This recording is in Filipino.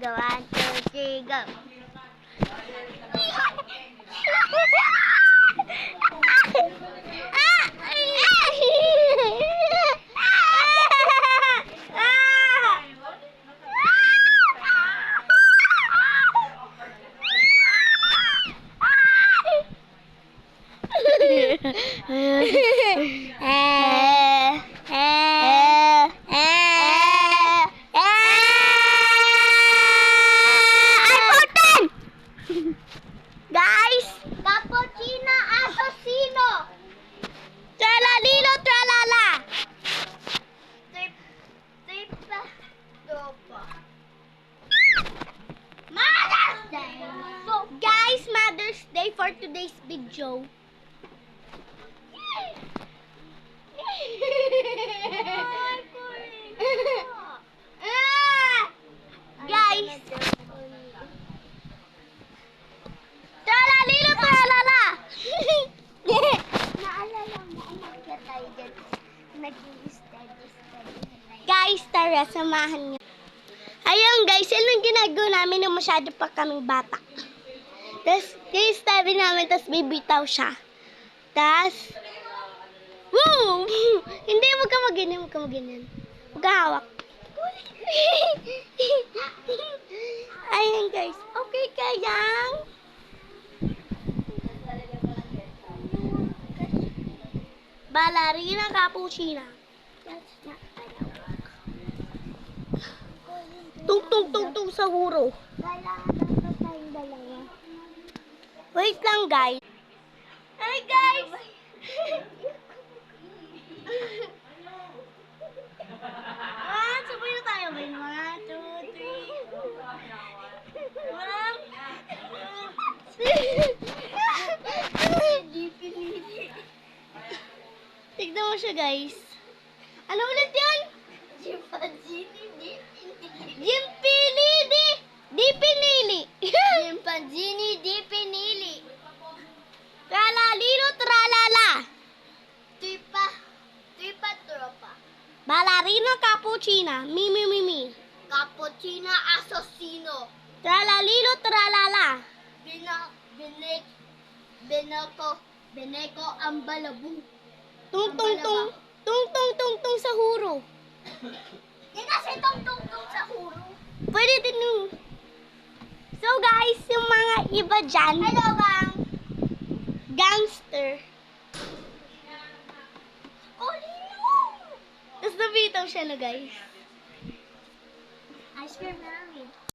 Go, 1, 2, 3, go. Guys, cappuccino assassino. Tralalilo tralala. Tripa dopa. Mother's Day. So, guys, Mother's Day for today's video. Guys, tralalilo tralala. Naalala mo, umakyat tayo dyan. Nag-i-study. Guys, tara, samahan niyo. Ayun guys, yun ang ginagawa namin na masyado pa kaming bata. Tapos, i-study namin, tapos bibitaw siya. Tapos, woo! Hindi, huwag ka mag-ganyan, huwag ka mag-ganyan. Huwag ka hawak. Ayun guys, okay kayang? Ballerina cappuccina. Tung sa huro. Wait lang guys. Hey guys! Sabay na tayo. 1, 2, 3. Tignan mo siya guys. Ano ulit yun? Jimpili di pinili. Chimpanzini di pinili. Tralalilo tralala. Tripa tropa. Ballerina cappuccina. Mi. Cappuccina assassino. Tralalilo tralala. Bineko ang balabu. Tung sa huro. Hindi kasi tung sa huro. Pwede din yung... So guys, yung mga iba dyan. Hello gang. Gangster. Tapos nabitaw siya na guys. Ice cream na.